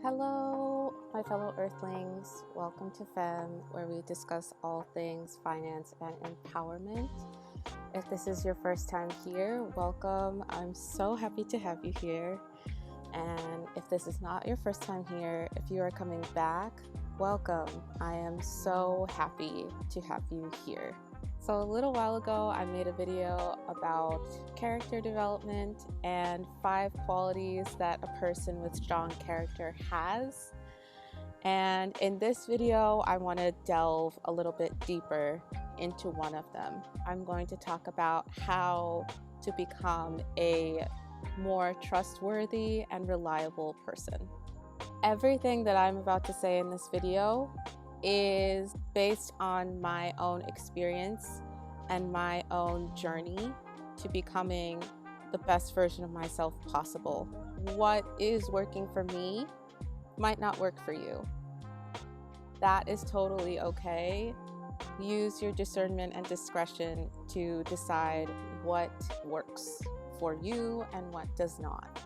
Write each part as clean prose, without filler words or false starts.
Hello, my fellow Earthlings. Welcome to FEM, where we discuss all things finance and empowerment. If this is your first time here, welcome. I'm so happy to have you here. And if this is not your first time here, if you are coming back, welcome. I am so happy to have you here. So a little while ago, I made a video about character development and 5 qualities that a person with strong character has. And in this video, I want to delve a little bit deeper into one of them. I'm going to talk about how to become a more trustworthy and reliable person. Everything that I'm about to say in this video is based on my own experience and my own journey to becoming the best version of myself possible. What is working for me might not work for you. That is totally okay. Use your discernment and discretion to decide what works for you and what does not.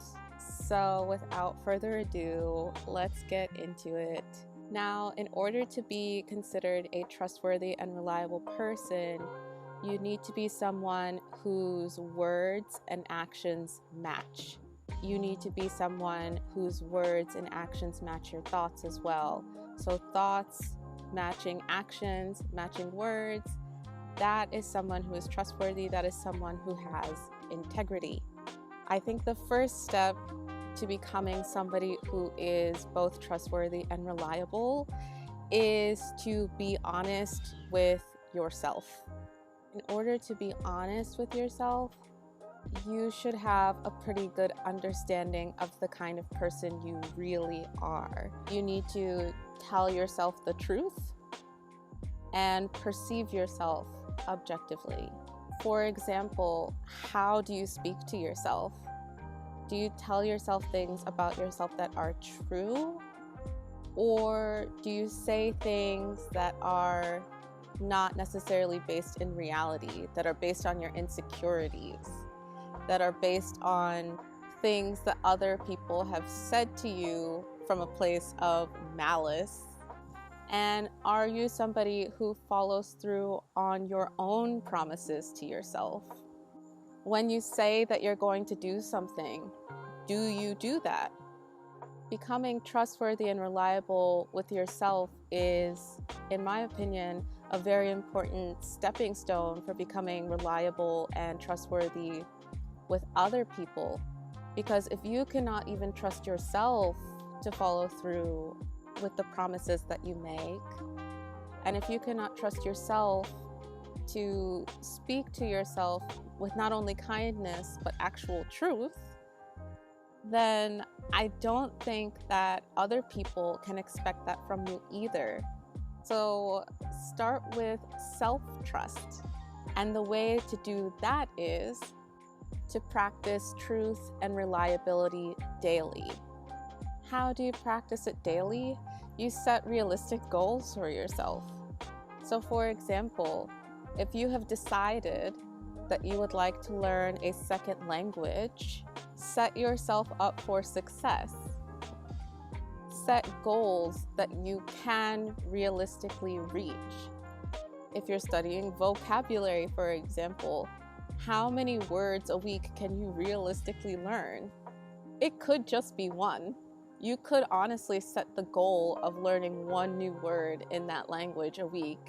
So without further ado, let's get into it. Now, in order to be considered a trustworthy and reliable person, you need to be someone whose words and actions match. You need to be someone whose words and actions match your thoughts as well. So thoughts matching actions, matching words, that is someone who is trustworthy. That is someone who has integrity. I think the first step to becoming somebody who is both trustworthy and reliable is to be honest with yourself. In order to be honest with yourself, you should have a pretty good understanding of the kind of person you really are. You need to tell yourself the truth and perceive yourself objectively. For example, how do you speak to yourself? Do you tell yourself things about yourself that are true? Or do you say things that are not necessarily based in reality, that are based on your insecurities, that are based on things that other people have said to you from a place of malice? And are you somebody who follows through on your own promises to yourself? When you say that you're going to do something, do you do that? Becoming trustworthy and reliable with yourself is, in my opinion, a very important stepping stone for becoming reliable and trustworthy with other people. Because if you cannot even trust yourself to follow through with the promises that you make, and if you cannot trust yourself to speak to yourself with not only kindness but actual truth, then I don't think that other people can expect that from you either. So start with self-trust. And the way to do that is to practice truth and reliability daily. How do you practice it daily? You set realistic goals for yourself. So for example, if you have decided that you would like to learn a second language, set yourself up for success. Set goals that you can realistically reach. If you're studying vocabulary, for example, how many words a week can you realistically learn? It could just be 1. You could honestly set the goal of learning 1 new word in that language a week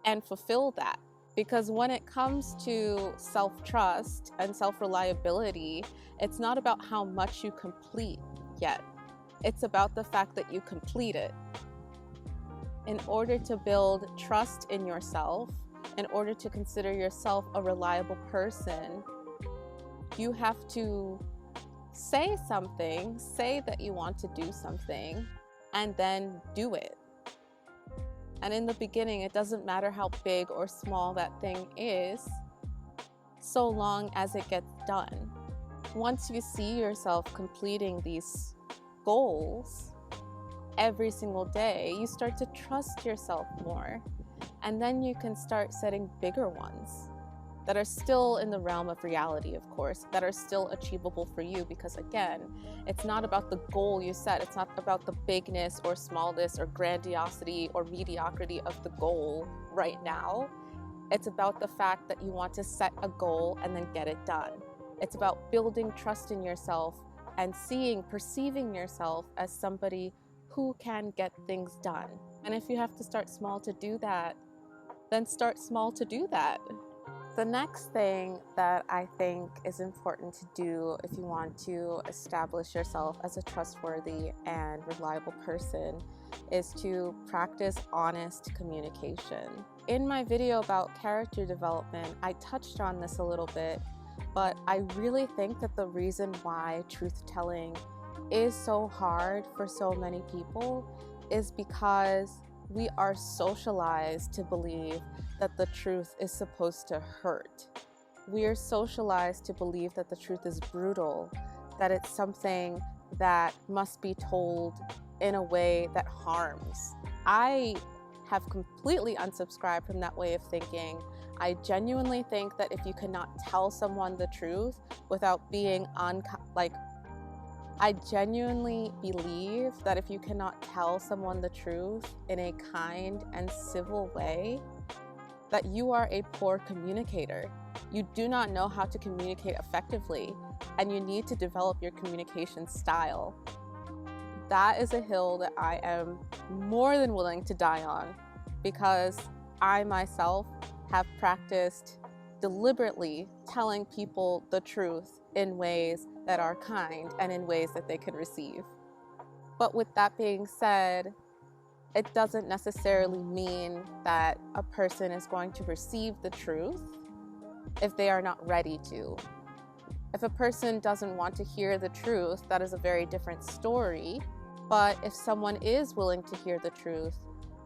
and fulfill that. Because when it comes to self-trust and self-reliability, it's not about how much you complete yet. It's about the fact that you complete it. In order to build trust in yourself, in order to consider yourself a reliable person, you have to say something, say that you want to do something, and then do it. And in the beginning, it doesn't matter how big or small that thing is, so long as it gets done. Once you see yourself completing these goals every single day, you start to trust yourself more. And then you can start setting bigger ones. that are still in the realm of reality, of course, that are still achievable for you. Because again, it's not about the goal you set. It's not about the bigness or smallness or grandiosity or mediocrity of the goal right now. It's about the fact that you want to set a goal and then get it done. It's about building trust in yourself and perceiving yourself as somebody who can get things done. And if you have to start small to do that, then start small to do that. The next thing that I think is important to do if you want to establish yourself as a trustworthy and reliable person is to practice honest communication. In my video about character development, I touched on this a little bit, but I really think that the reason why truth-telling is so hard for so many people is because we are socialized to believe that the truth is supposed to hurt. We are socialized to believe that the truth is brutal, that it's something that must be told in a way that harms. I have completely unsubscribed from that way of thinking. I genuinely think that if you cannot tell someone the truth without being I genuinely believe that if you cannot tell someone the truth in a kind and civil way, that you are a poor communicator. You do not know how to communicate effectively, and you need to develop your communication style. That is a hill that I am more than willing to die on, because I myself have practiced deliberately telling people the truth in ways that are kind and in ways that they can receive. But with that being said, it doesn't necessarily mean that a person is going to receive the truth if they are not ready to. If a person doesn't want to hear the truth, that is a very different story. But if someone is willing to hear the truth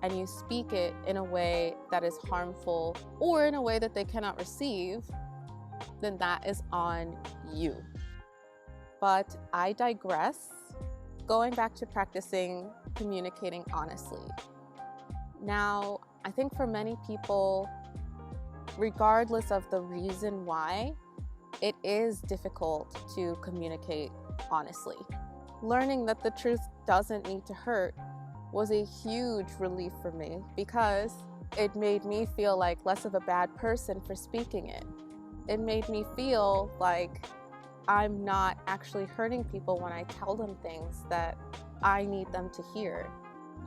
and you speak it in a way that is harmful or in a way that they cannot receive, then that is on you. But I digress. Going back to practicing communicating honestly. Now, I think for many people, regardless of the reason why, it is difficult to communicate honestly. Learning that the truth doesn't need to hurt was a huge relief for me, because it made me feel like less of a bad person for speaking it. It made me feel like I'm not actually hurting people when I tell them things that I need them to hear.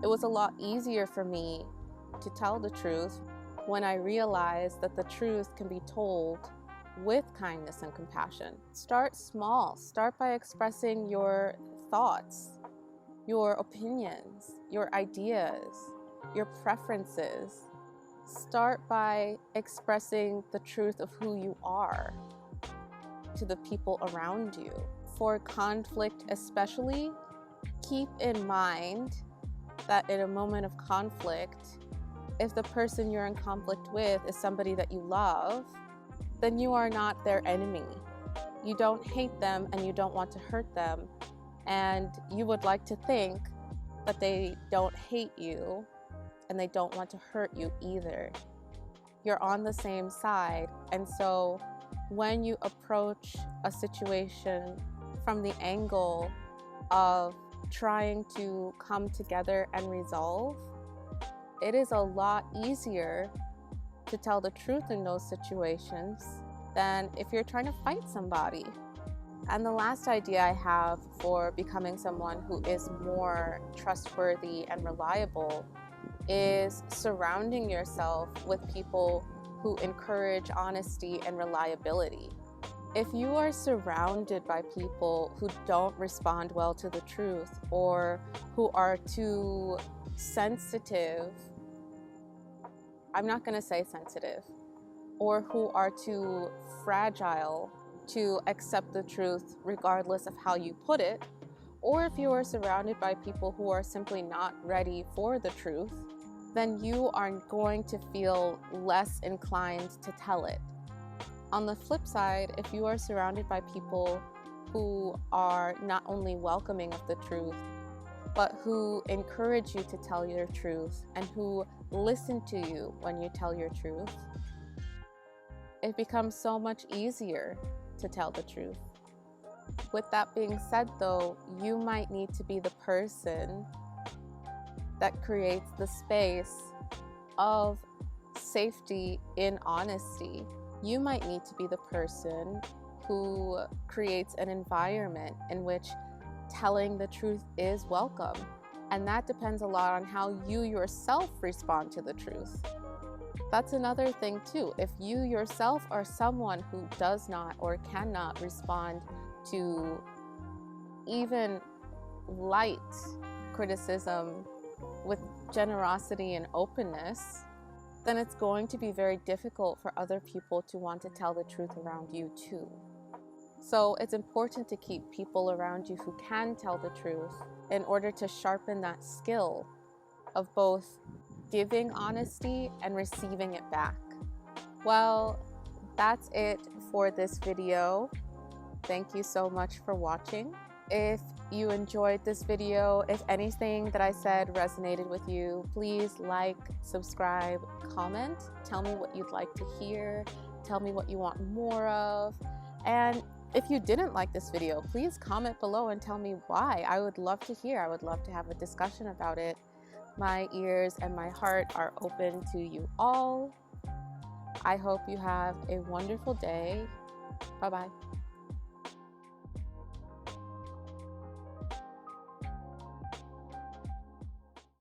It was a lot easier for me to tell the truth when I realized that the truth can be told with kindness and compassion. Start small. Start by expressing your thoughts, your opinions, your ideas, your preferences. Start by expressing the truth of who you are to the people around you. For conflict especially, keep in mind that in a moment of conflict, if the person you're in conflict with is somebody that you love, then you are not their enemy. You don't hate them and you don't want to hurt them, and you would like to think that they don't hate you and they don't want to hurt you either. You're on the same side, and so when you approach a situation from the angle of trying to come together and resolve, it is a lot easier to tell the truth in those situations than if you're trying to fight somebody. And the last idea I have for becoming someone who is more trustworthy and reliable is surrounding yourself with people who encourage honesty and reliability. If you are surrounded by people who don't respond well to the truth, or who are too sensitive, I'm not going to say sensitive, or who are too fragile to accept the truth regardless of how you put it, or if you are surrounded by people who are simply not ready for the truth, then you are going to feel less inclined to tell it. On the flip side, if you are surrounded by people who are not only welcoming of the truth, but who encourage you to tell your truth and who listen to you when you tell your truth, it becomes so much easier to tell the truth. With that being said, though, you might need to be the person that creates the space of safety in honesty. You might need to be the person who creates an environment in which telling the truth is welcome. And that depends a lot on how you yourself respond to the truth. That's another thing too. If you yourself are someone who does not or cannot respond to even light criticism with generosity and openness, then it's going to be very difficult for other people to want to tell the truth around you too. So it's important to keep people around you who can tell the truth in order to sharpen that skill of both giving honesty and receiving it back. Well, that's it for this video. Thank you so much for watching. If you enjoyed this video, if anything that I said resonated with you, please like, subscribe, comment. Tell me what you'd like to hear. Tell me what you want more of. And if you didn't like this video, please comment below and tell me why. I would love to hear. I would love to have a discussion about it. My ears and my heart are open to you all. I hope you have a wonderful day. Bye-bye.